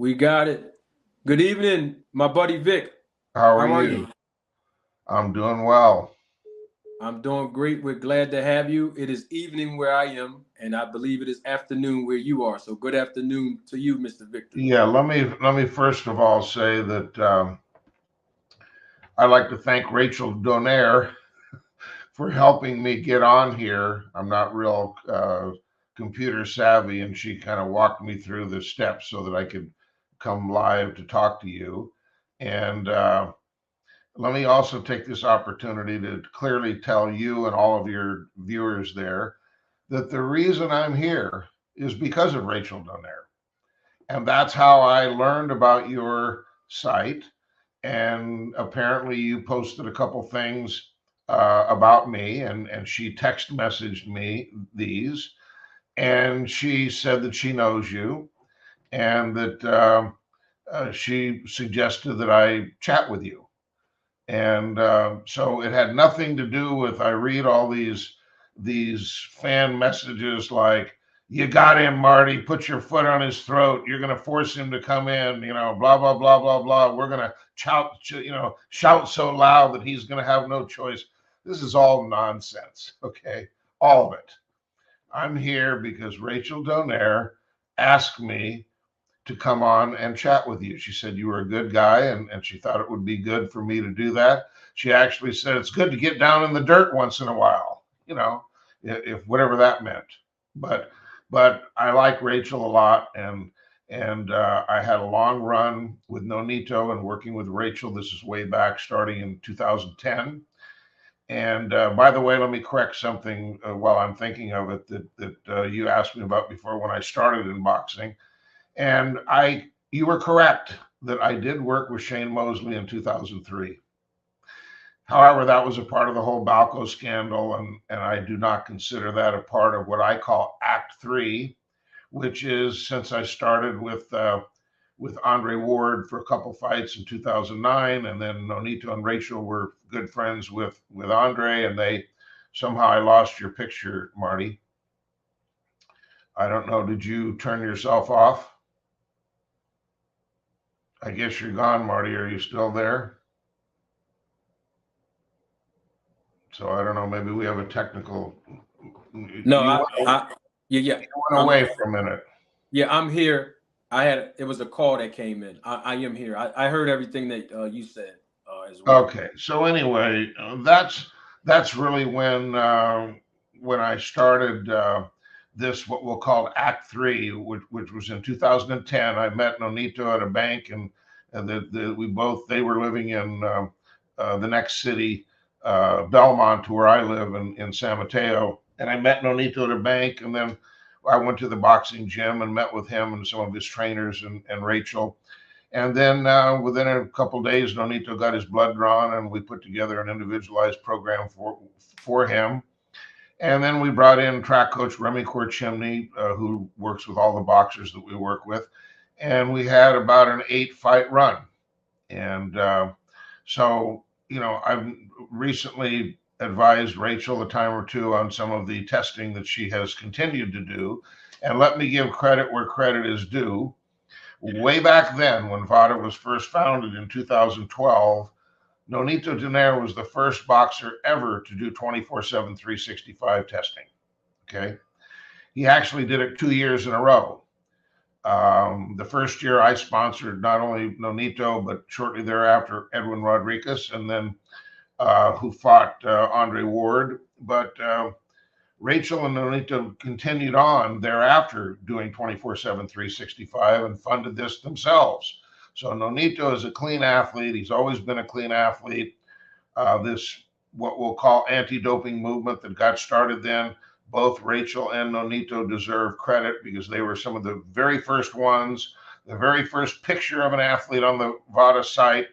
We got it. Good evening, my buddy Vic. How are How are you? you? I'm doing well. I'm doing great. We're glad to have you. It is evening where I am, and I believe it is afternoon where you are. So good afternoon to you, Mr. Victor. Yeah, let me first of all say that I'd like to thank Rachel Donaire for helping me get on here. I'm not real computer savvy, and she kind of walked me through the steps so that I could come live to talk to you. And let me also take this opportunity to clearly tell you and all of your viewers there that the reason I'm here is because of Rachel Donaire. And that's how I learned about your site. And apparently, you posted a couple things about me, and she text messaged me these, and she said that she knows you, and that she suggested that I chat with you. And so it had nothing to do with I read all these fan messages like, you got him, Marty, put your foot on his throat, you're going to force him to come in, blah blah blah blah blah, we're going to shout so loud that he's going to have no choice. This is all nonsense. Okay, all of it. I'm here because Rachel Donaire asked me to come on and chat with you. She said you were a good guy, and she thought it would be good for me to do that. She actually said it's good to get down in the dirt once in a while, if whatever that meant. But I like Rachel a lot, and I had a long run with Nonito and working with Rachel. This is way back, starting in 2010. And by the way, let me correct something while I'm thinking of it that you asked me about before when I started in boxing. And you were correct that I did work with Shane Mosley in 2003. However, that was a part of the whole Balco scandal, and I do not consider that a part of what I call Act Three, which is since I started with Andre Ward for a couple fights in 2009, and then Nonito and Rachel were good friends with Andre, and they somehow I lost your picture, Marty. I don't know. Did you turn yourself off? I guess you're gone, Marty. Are you still there? So I don't know. Maybe we have a technical. No, You went, yeah, yeah. you went away for a minute. Yeah, I'm here. It was a call that came in. I am here. I heard everything that you said as well. Okay. So anyway, that's really when I started this what we'll call Act Three, which was in 2010. I met Nonito at a bank, and they were living in the next city, Belmont, to where I live in San Mateo. And I met Nonito at a bank, and then I went to the boxing gym and met with him and some of his trainers and Rachel. And then within a couple of days, Nonito got his blood drawn, and we put together an individualized program for him. And then we brought in track coach Remy Chimney, who works with all the boxers that we work with. And we had about an 8-fight run. And so, I've recently advised Rachel a time or two on some of the testing that she has continued to do. And let me give credit where credit is due. Way back then, when VADA was first founded in 2012, Nonito Donaire was the first boxer ever to do 24/7, 365 testing. Okay. He actually did it 2 years in a row. The first year I sponsored not only Nonito, but shortly thereafter, Edwin Rodriguez, and then who fought Andre Ward. But Rachel and Nonito continued on thereafter doing 24/7, 365 and funded this themselves. So Nonito is a clean athlete. He's always been a clean athlete. This, what we'll call anti-doping movement that got started then, both Rachel and Nonito deserve credit because they were some of the very first ones. The very first picture of an athlete on the VADA site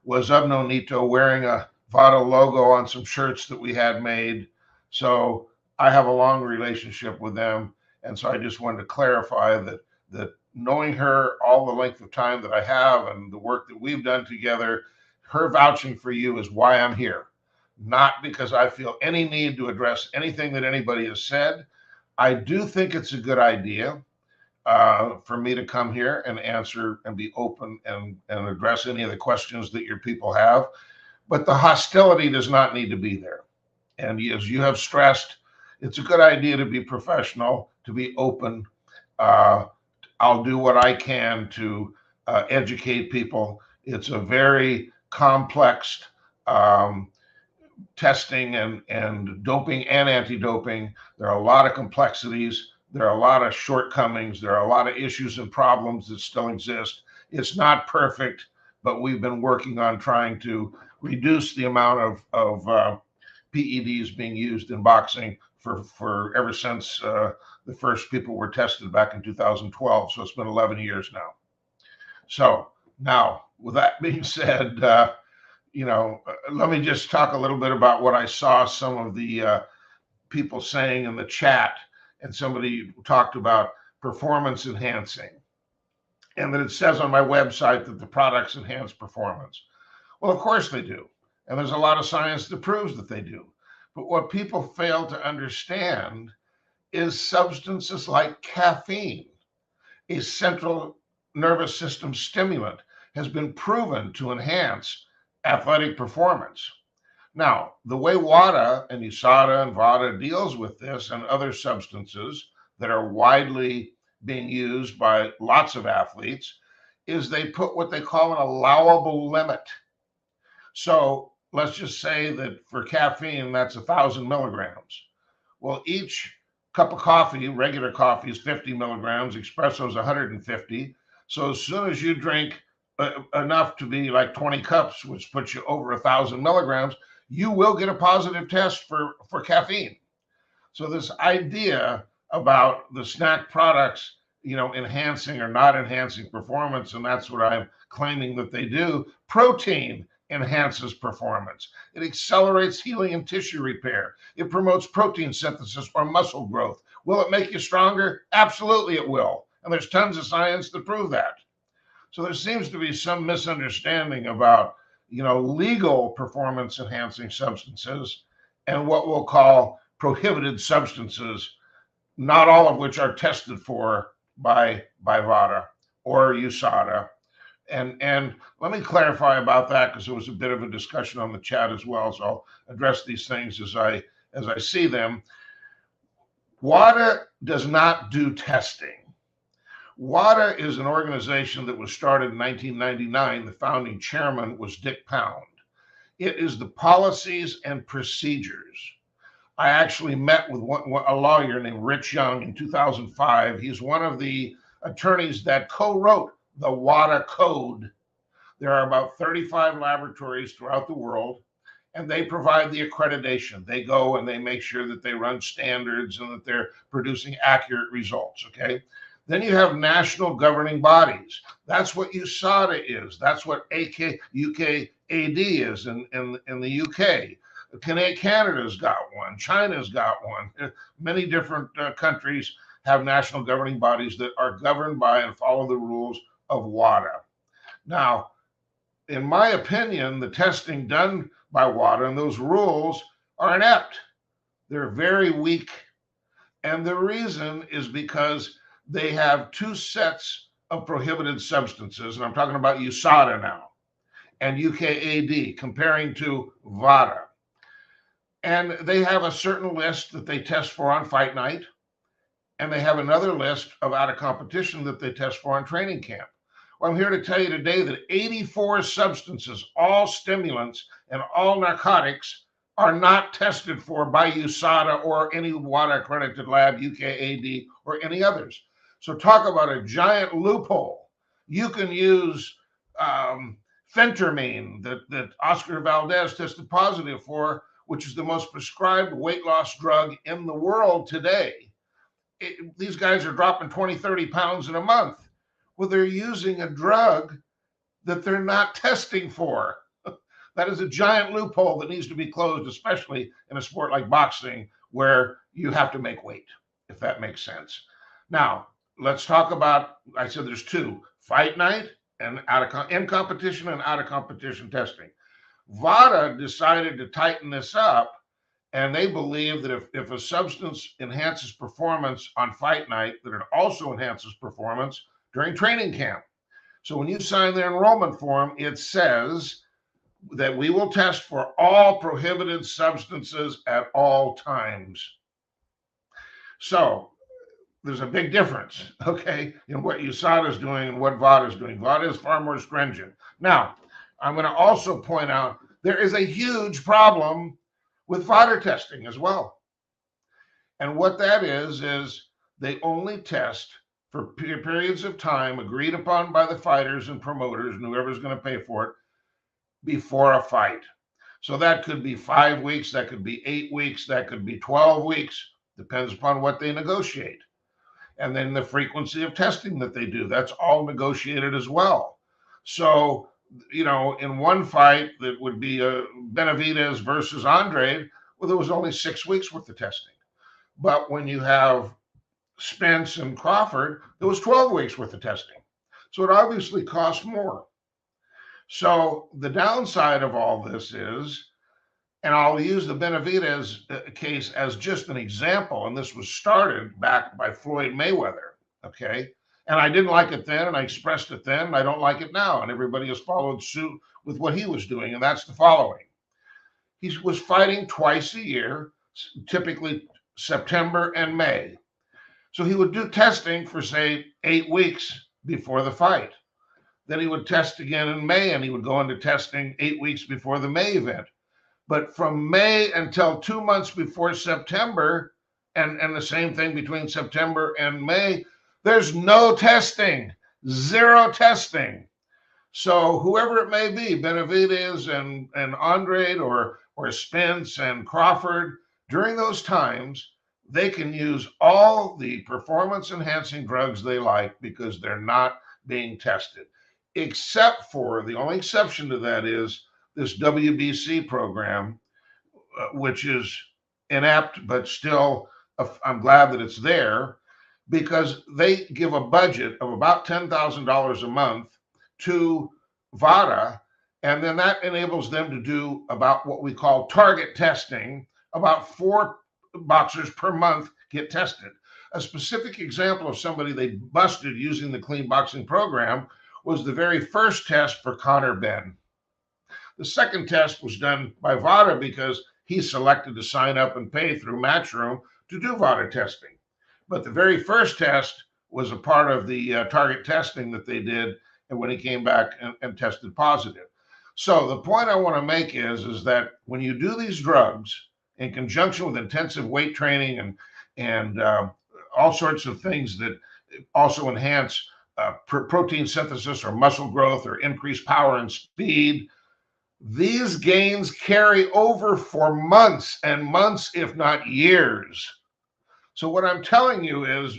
was of Nonito wearing a VADA logo on some shirts that we had made. So I have a long relationship with them. And so I just wanted to clarify that knowing her all the length of time that I have and the work that we've done together, her vouching for you is why I'm here. Not because I feel any need to address anything that anybody has said. I do think it's a good idea for me to come here and answer and be open and address any of the questions that your people have. But the hostility does not need to be there. And as you have stressed, it's a good idea to be professional, to be open. Uh, I'll do what I can to educate people. It's a very complex um, testing and doping and anti-doping. There are a lot of complexities. There are a lot of shortcomings. There are a lot of issues and problems that still exist. It's not perfect, but we've been working on trying to reduce the amount of PEDs being used in boxing for ever since the first people were tested back in 2012. So it's been 11 years now. So now, with that being said, let me just talk a little bit about what I saw some of the people saying in the chat. And somebody talked about performance enhancing, and that it says on my website that the products enhance performance. Well, of course they do. And there's a lot of science that proves that they do. But what people fail to understand is substances like caffeine, a central nervous system stimulant, has been proven to enhance athletic performance. Now, the way WADA and USADA and VADA deals with this and other substances that are widely being used by lots of athletes is they put what they call an allowable limit. So let's just say that for caffeine, that's 1,000 milligrams. Well, each cup of coffee, regular coffee, is 50 milligrams, espresso is 150. So as soon as you drink enough to be like 20 cups, which puts you over 1,000 milligrams, you will get a positive test for caffeine. So this idea about the snack products, enhancing or not enhancing performance, and that's what I'm claiming that they do. Protein enhances performance. It accelerates healing and tissue repair. It promotes protein synthesis or muscle growth. Will it make you stronger? Absolutely it will. And there's tons of science to prove that. So there seems to be some misunderstanding about, legal performance enhancing substances and what we'll call prohibited substances, not all of which are tested for by VADA or USADA. And let me clarify about that, because there was a bit of a discussion on the chat as well. So I'll address these things as I see them. WADA does not do testing. WADA is an organization that was started in 1999. The founding chairman was Dick Pound. It is the policies and procedures. I actually met with a lawyer named Rich Young in 2005. He's one of the attorneys that co-wrote the WADA code. There are about 35 laboratories throughout the world, and they provide the accreditation. They go and they make sure that they run standards and that they're producing accurate results, okay? Then you have national governing bodies. That's what USADA is. That's what UKAD is in the UK. Canada's got one. China's got one. Many different countries have national governing bodies that are governed by and follow the rules of WADA. Now, in my opinion, the testing done by WADA and those rules are inept. They're very weak. And the reason is because they have two sets of prohibited substances, and I'm talking about USADA now, and UKAD, comparing to VADA. And they have a certain list that they test for on fight night, and they have another list of out of competition that they test for on training camp. Well, I'm here to tell you today that 84 substances, all stimulants and all narcotics, are not tested for by USADA or any WADA accredited lab, UKAD, or any others. So talk about a giant loophole. You can use phentermine that Oscar Valdez tested positive for, which is the most prescribed weight loss drug in the world today. These guys are dropping 20, 30 pounds in a month. Well, they're using a drug that they're not testing for. That is a giant loophole that needs to be closed, especially in a sport like boxing, where you have to make weight, if that makes sense. Now, let's talk about, I said there's two, fight night and in competition and out of competition testing. VADA decided to tighten this up And they believe that if a substance enhances performance on fight night, that it also enhances performance during training camp. So when you sign their enrollment form, it says that we will test for all prohibited substances at all times. So there's a big difference, okay, in what USADA is doing and what VADA is doing. VADA is far more stringent. Now, I'm going to also point out there is a huge problem with VADA testing as well. And what that is they only test for periods of time agreed upon by the fighters and promoters and whoever's going to pay for it before a fight. So that could be 5 weeks, that could be 8 weeks, that could be 12 weeks, depends upon what they negotiate. And then the frequency of testing that they do, that's all negotiated as well. So, you know, in one fight that would be Benavidez versus Andrade, well, there was only 6 weeks worth of testing. But when you have Spence and Crawford, there was 12 weeks worth of testing. So it obviously costs more. So the downside of all this is, and I'll use the Benavidez case as just an example, and this was started back by Floyd Mayweather, okay? And I didn't like it then, and I expressed it then, and I don't like it now, and everybody has followed suit with what he was doing, and that's the following. He was fighting twice a year, typically September and May. So he would do testing for, say, 8 weeks before the fight. Then he would test again in May, and he would go into testing 8 weeks before the May event. But from May until 2 months before September, and the same thing between September and May, there's no testing, zero testing. So whoever it may be, Benavidez and Andrade or Spence and Crawford, during those times, they can use all the performance enhancing drugs they like because they're not being tested. Except for, the only exception to that is this WBC program, which is inept, but still, I'm glad that it's there because they give a budget of about $10,000 a month to VADA, and then that enables them to do about what we call target testing. About 4 boxers per month get tested. A specific example of somebody they busted using the clean boxing program was the very first test for Conor Benn. The second test was done by VADA because he selected to sign up and pay through Matchroom to do VADA testing. But the very first test was a part of the target testing that they did, and when he came back and tested positive. So the point I want to make is that when you do these drugs in conjunction with intensive weight training and all sorts of things that also enhance protein synthesis or muscle growth or increased power and speed, these gains carry over for months and months, if not years. So what I'm telling you is,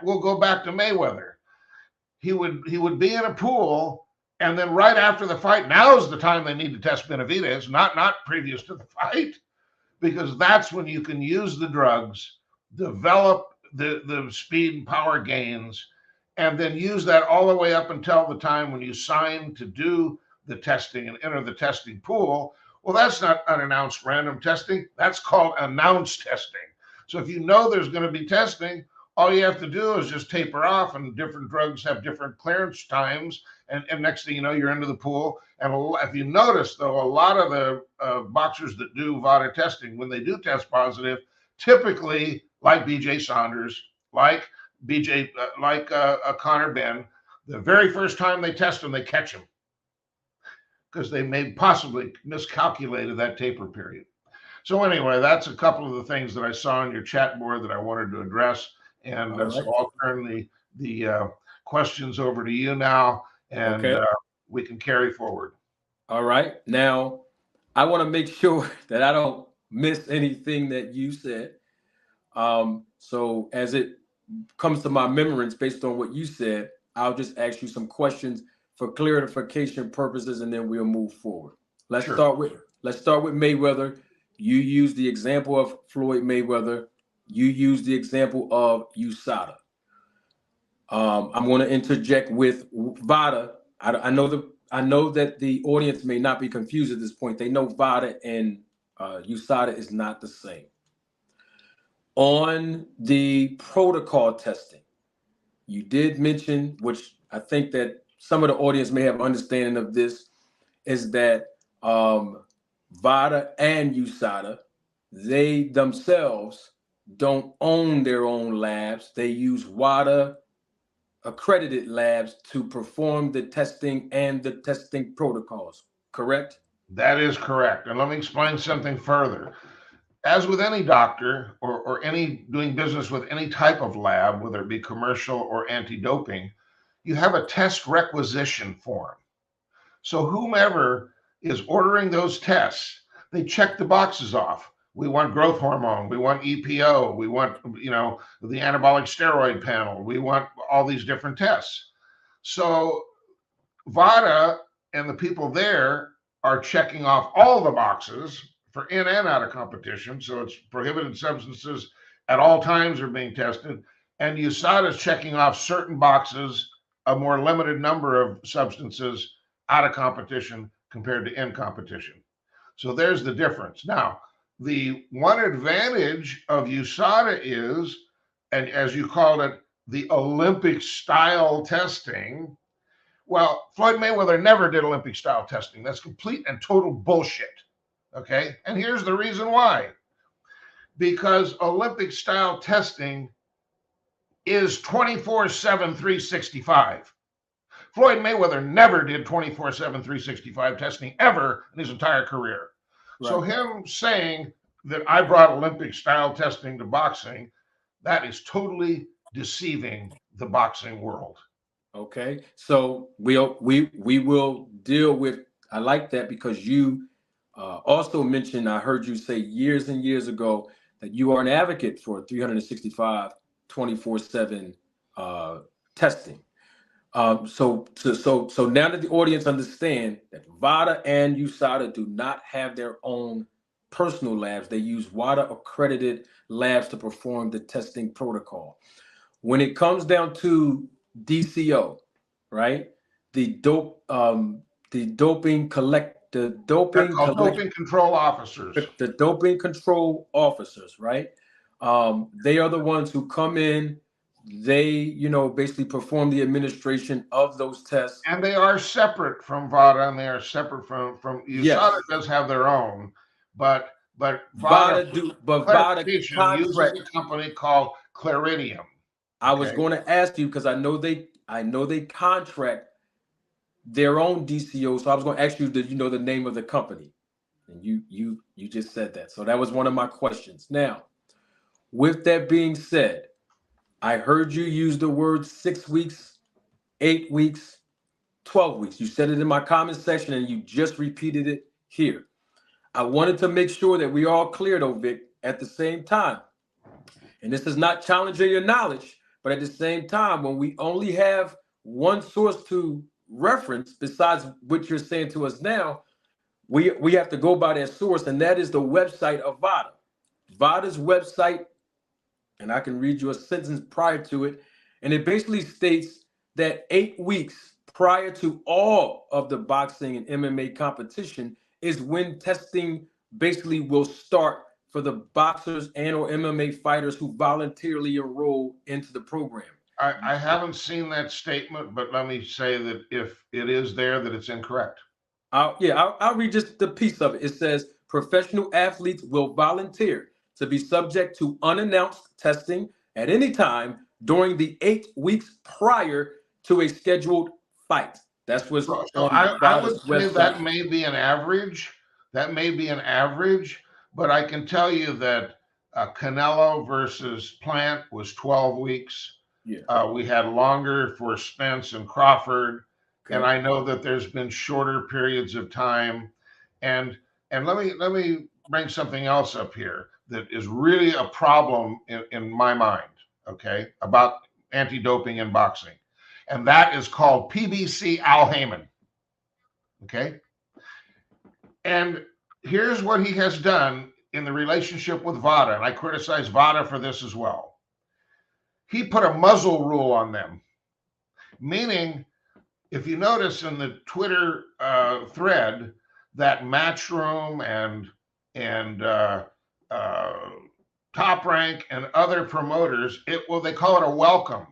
we'll go back to Mayweather. He would be in a pool, and then right after the fight, now's the time they need to test Benavidez, not previous to the fight, because that's when you can use the drugs, develop the speed and power gains, and then use that all the way up until the time when you sign to do the testing and enter the testing pool. Well, that's not unannounced random testing. That's called announced testing. So if you know there's going to be testing, all you have to do is just taper off, and different drugs have different clearance times. And next thing you know, you're into the pool. And if you notice, though, a lot of the boxers that do VADA testing, when they do test positive, typically, like BJ Saunders, like Conor Benn, the very first time they test him, they catch him because they may possibly miscalculated that taper period. So anyway, that's a couple of the things that I saw on your chat board that I wanted to address. And so I'll turn the questions over to you now, and we can carry forward. All right. Now, I want to make sure that I don't miss anything that you said. So as it comes to my remembrance based on what you said, I'll just ask you some questions for clarification purposes, and then we'll move forward. Let's start with Mayweather. You use the example of Floyd Mayweather. You use the example of USADA. I'm going to interject with VADA. I know that the audience may not be confused at this point. They know VADA and USADA is not the same. On the protocol testing, you did mention, which I think that some of the audience may have understanding of this, is that VADA and USADA, they themselves don't own their own labs. They use WADA accredited labs to perform the testing and the testing protocols, correct? That is correct. And let me explain something further. As with any doctor or any doing business with any type of lab, whether it be commercial or anti-doping, you have a test requisition form. So whomever is ordering those tests, they check the boxes off. We want growth hormone, we want EPO, we want, the anabolic steroid panel, we want all these different tests. So VADA and the people there are checking off all the boxes for in and out of competition. So it's prohibited substances at all times are being tested. And USADA is checking off certain boxes, a more limited number of substances out of competition compared to in competition. So there's the difference. Now, the one advantage of USADA is, and as you called it, the Olympic style testing. Well, Floyd Mayweather never did Olympic style testing. That's complete and total bullshit. Okay. And here's the reason why. Because Olympic style testing is 24/7, 365. Floyd Mayweather never did 24/7, 365 testing ever in his entire career. Right. So him saying that I brought Olympic style testing to boxing, that is totally deceiving the boxing world. Okay, so we will deal with. I like that because you also mentioned. I heard you say years and years ago that you are an advocate for 365, 24/7 testing. So now that the audience understand that VADA and USADA do not have their own personal labs, they use WADA accredited labs to perform the testing protocol. When it comes down to DCO, right? The doping control officers. The doping control officers, right? They are the ones who come in. They, basically perform the administration of those tests, and they are separate from VADA, and they are separate from USADA. Yes. Does have their own, but VADA uses a company called Claridium. I was going to ask you because I know they contract their own DCO, so I was going to ask you, did you know the name of the company? And you just said that, so that was one of my questions. Now, with that being said, I heard you use the word 6 weeks, 8 weeks, 12 weeks. You said it in my comment section, and you just repeated it here. I wanted to make sure that we all clear, though, Vic, at the same time. And this is not challenging your knowledge. But at the same time, when we only have one source to reference besides what you're saying to us now, we have to go by that source, and that is the website of VADA. VADA's website, and I can read you a sentence prior to it, and it basically states that 8 weeks prior to all of the boxing and MMA competition is when testing basically will start for the boxers and or MMA fighters who voluntarily enroll into the program. I haven't seen that statement, but let me say that if it is there, that it's incorrect. I'll read just the piece of it. It says, professional athletes will volunteer to be subject to unannounced testing at any time during the 8 weeks prior to a scheduled fight. That's what's on I would say website. That may be an average. But I can tell you that Canelo versus Plant was 12 weeks. Yeah. We had longer for Spence and Crawford. Okay. And I know that there's been shorter periods of time. And let me bring something else up here that is really a problem in my mind, okay, about anti-doping in boxing. And that is called PBC Al Heyman. Okay. And here's what he has done in the relationship with VADA, and I criticize VADA for this as well. He put a muzzle rule on them, meaning, if you notice in the Twitter thread, that Matchroom and and Top Rank and other promoters, they call it a welcome.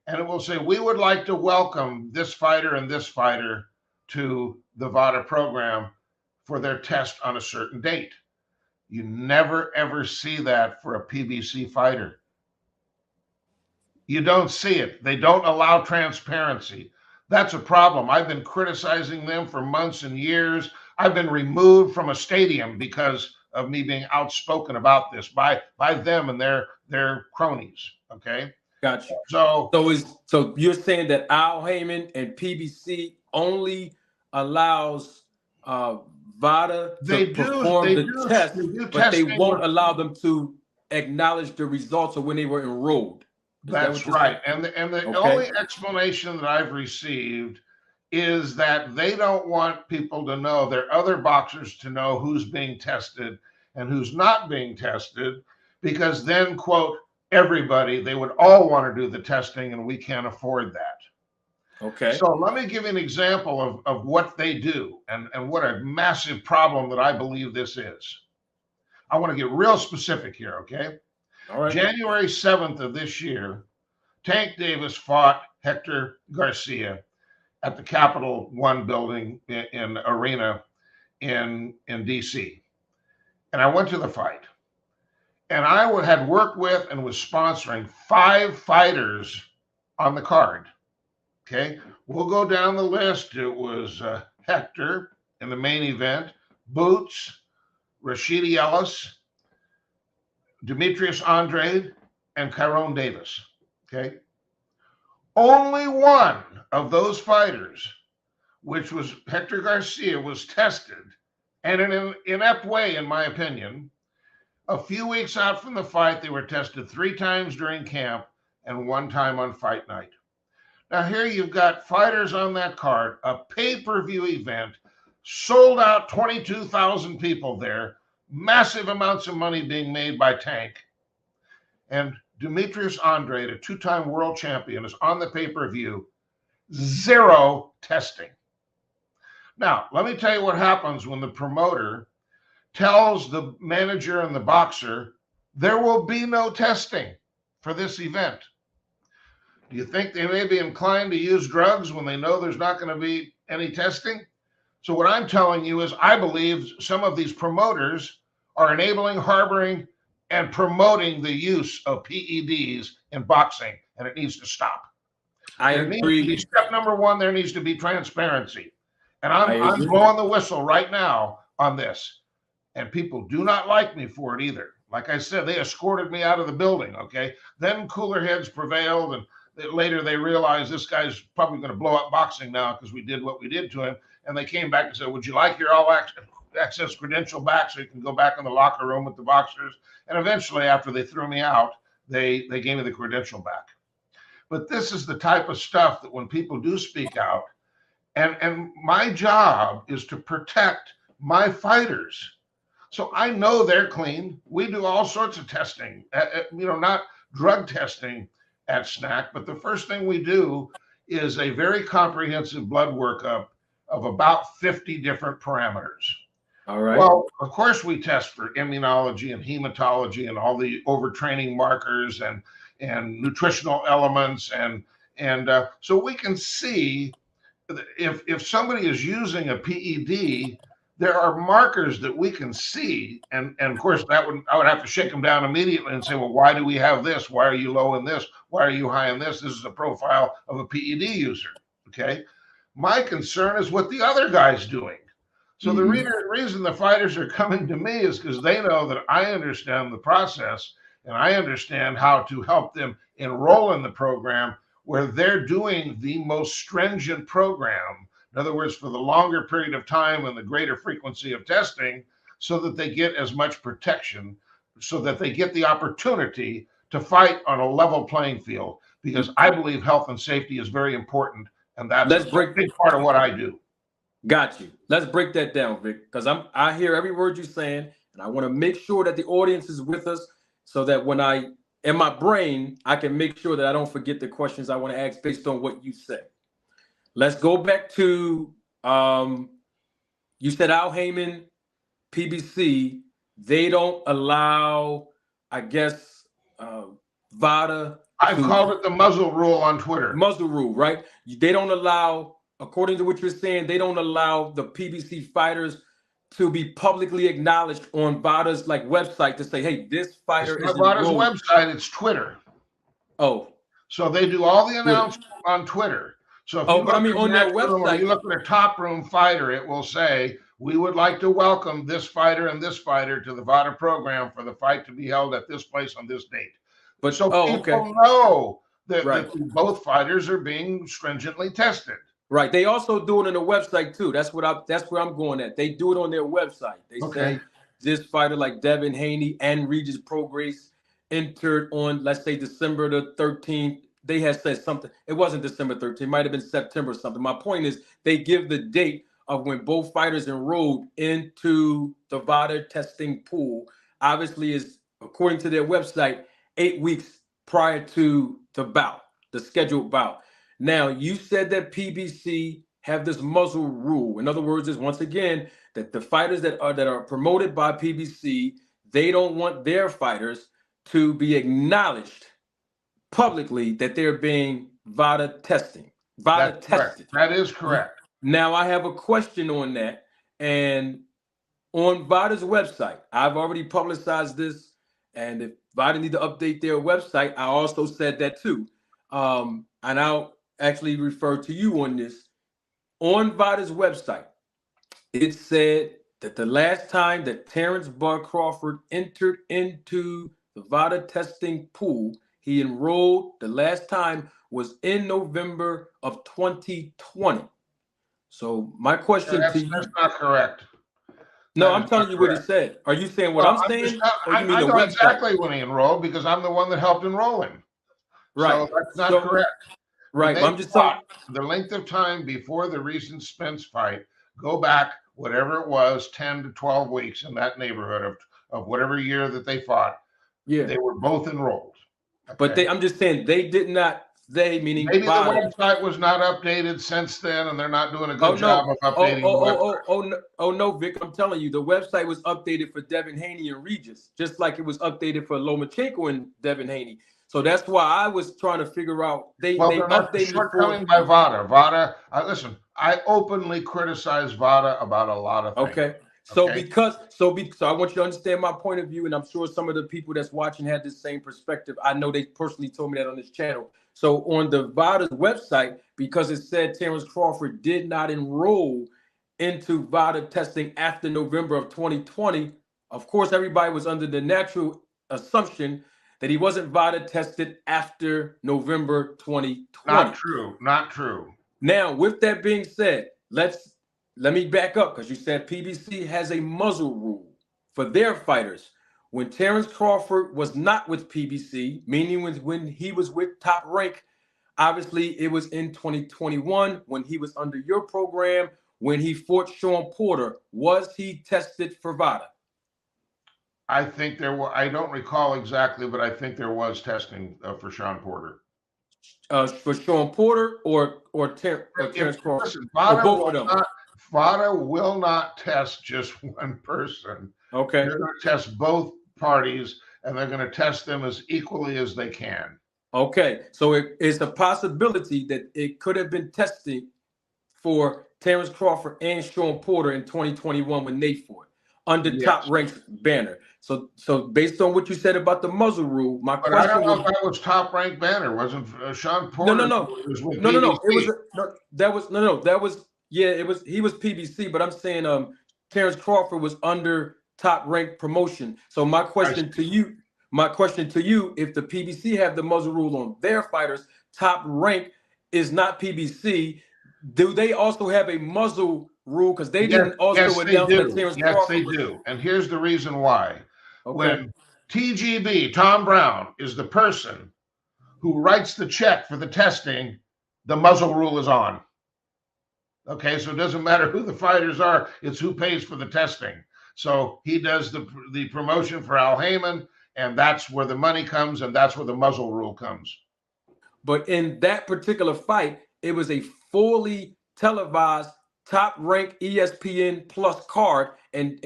And it will say, we would like to welcome this fighter and this fighter to the VADA program for their test on a certain date. You never, ever see that for a PBC fighter. You don't see it. They don't allow transparency. That's a problem. I've been criticizing them for months and years. I've been removed from a stadium because of me being outspoken about this by them and their cronies. Okay. Gotcha. So you're saying that Al Heyman and PBC only allows VADA to perform the test, but they won't allow them to acknowledge the results of when they were enrolled. That's right. And the only explanation that I've received is that they don't want people to know, their other boxers to know who's being tested and who's not being tested, because then, quote, everybody, they would all want to do the testing and we can't afford that. Okay. So let me give you an example of what they do and what a massive problem that I believe this is. I want to get real specific here, okay? All right. January 7th of this year, Tank Davis fought Hector Garcia at the Capital One building in arena in DC. And I went to the fight. And I had worked with and was sponsoring 5 fighters on the card. Okay, we'll go down the list. It was Hector in the main event, Boots, Rashidi Ellis, Demetrius Andrade, and Tyrone Davis. Okay, only one of those fighters, which was Hector Garcia, was tested, and in an inept way, in my opinion. A few weeks out from the fight, they were tested 3 times during camp and 1 time on fight night. Now here you've got fighters on that card, a pay-per-view event, sold out, 22,000 people there, massive amounts of money being made by Tank. And Demetrius Andrade, a 2-time world champion, is on the pay-per-view, 0 testing. Now, let me tell you what happens when the promoter tells the manager and the boxer, there will be no testing for this event. Do you think they may be inclined to use drugs when they know there's not going to be any testing? So what I'm telling you is I believe some of these promoters are enabling, harboring, and promoting the use of PEDs in boxing, and it needs to stop. I agree. Step number 1, there needs to be transparency. And I'm blowing the whistle right now on this. And people do not like me for it either. Like I said, they escorted me out of the building, okay? Then cooler heads prevailed, and later they realized this guy's probably going to blow up boxing now because we did what we did to him. And they came back and said, would you like your all-access credential back so you can go back in the locker room with the boxers? And eventually, after they threw me out, they gave me the credential back. But this is the type of stuff that when people do speak out, and my job is to protect my fighters. So I know they're clean. We do all sorts of testing, not drug testing at SNAC, but the first thing we do is a very comprehensive blood workup of about 50 different parameters. All right. Well, of course, we test for immunology and hematology and all the overtraining markers and nutritional elements. And so we can see if somebody is using a PED, there are markers that we can see. And of course, I would have to shake them down immediately and say, well, why do we have this? Why are you low in this? Why are you high in this? This is a profile of a PED user. Okay. My concern is what the other guy's doing. So the reason the fighters are coming to me is because they know that I understand the process and I understand how to help them enroll in the program where they're doing the most stringent program. In other words, for the longer period of time and the greater frequency of testing, so that they get as much protection, so that they get the opportunity to fight on a level playing field. Because I believe health and safety is very important, and that's a big part of what I do. Got you. Let's break that down, Vic, because I hear every word you're saying, and I want to make sure that the audience is with us, so that when in my brain, I can make sure that I don't forget the questions I want to ask based on what you said. Let's go back to, you said Al Heyman, PBC, they don't allow, I guess, VADA I've to called it the muzzle rule on Twitter. muzzle rule, right? They don't allow, according to what you're saying, they don't allow the PBC fighters to be publicly acknowledged on VADA's like website to say, hey, this It's fighter is not VADA's enrolled. website, it's Twitter. Oh, So they do all the Twitter. announcements on Twitter. So if Oh, you but I look mean in on their that room or website, you look at a top room fighter, it will say, we would like to welcome this fighter and this fighter to the VADA program for the fight to be held at this place on this date. but So oh, people okay, know that, right. that both fighters are being stringently tested. Right. They also do it on the website too. That's where I'm going at. They do it on their website. They Okay. say this fighter like Devin Haney and Regis Prograis entered on, let's say, December the 13th. They had said something. It wasn't December 13th. It might have been September or something. My point is they give the date of when both fighters enrolled into the VADA testing pool. Obviously, is according to their website, 8 weeks prior to the bout, the scheduled bout. Now, you said that PBC have this muzzle rule. In other words, is once again that the fighters that are promoted by PBC, they don't want their fighters to be acknowledged publicly that they're being VADA tested. That is correct. Now, I have a question on that. And on VADA's website, I've already publicized this. And if VADA need to update their website, I also said that too. And I'll actually refer to you on this. On VADA's website, it said that the last time that Terrence Bud Crawford entered into the VADA testing pool, he enrolled the last time was in November of 2020. So my question to you. That's not correct. No, I'm telling you what it said. Are you saying what I'm saying? Or you mean I know exactly when he enrolled because I'm the one that helped enroll him. Right. So that's not correct. Right. I'm just telling the length of time before the recent Spence fight, go back, whatever it was, 10 to 12 weeks in that neighborhood of whatever year that they fought. Yeah. They were both enrolled. Okay. But I'm just saying they did not. They meaning maybe VADA. The website was not updated since then, and they're not doing a good job of updating the website. No, Vic, I'm telling you, the website was updated for Devin Haney and Regis, just like it was updated for Lomachenko and Devin Haney. So that's why I was trying to figure out. They updated shortcoming by VADA. VADA. Listen, I openly criticize VADA about a lot of things. Okay. So I want you to understand my point of view, and I'm sure some of the people that's watching had the same perspective. I know they personally told me that on this channel. So on the VADA's website, because it said Terrence Crawford did not enroll into VADA testing after November of 2020, of course, everybody was under the natural assumption that he wasn't VADA tested after November 2020. Not true. Now, with that being said, let me back up because you said PBC has a muzzle rule for their fighters. When Terrence Crawford was not with PBC, meaning when he was with Top Rank, obviously it was in 2021 when he was under your program, when he fought Sean Porter. Was he tested for VADA? I think there were. I don't recall exactly, but I think there was testing for Sean Porter. For Sean Porter or Terrence Crawford? Listen, or both of them? VADA will not test just one person. Okay. They're going to test both parties, and they're going to test them as equally as they can. Okay. So it is a possibility that it could have been tested for Terrence Crawford and Sean Porter in 2021 when they fought under Top Rank's banner. So based on what you said about the muzzle rule, my question I don't know if that was Top Rank banner. Wasn't Sean Porter? No. It was he was PBC, but I'm saying Terrence Crawford was under Top Rank promotion. So my question to you, if the PBC have the muzzle rule on their fighters, Top Rank is not PBC. Do they also have a muzzle rule? Because they didn't also announce that Terrence Crawford. Yes, they do. And here's the reason why. Okay. When TGB, Tom Brown, is the person who writes the check for the testing, the muzzle rule is on. Okay, so it doesn't matter who the fighters are, it's who pays for the testing. So he does the promotion for Al Heyman, and that's where the money comes, and that's where the muzzle rule comes. But in that particular fight, it was a fully televised top ranked ESPN Plus card and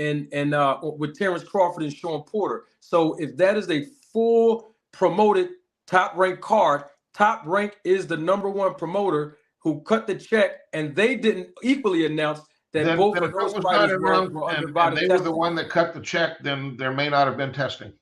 with Terrence Crawford and Sean Porter. So if that is a full promoted top ranked card, Top Rank is the #1 promoter who cut the check, and they didn't equally announce that Then both if of it those was not fighters announced were under and VADA they were the testing. one that cut the check, then there may not have been testing.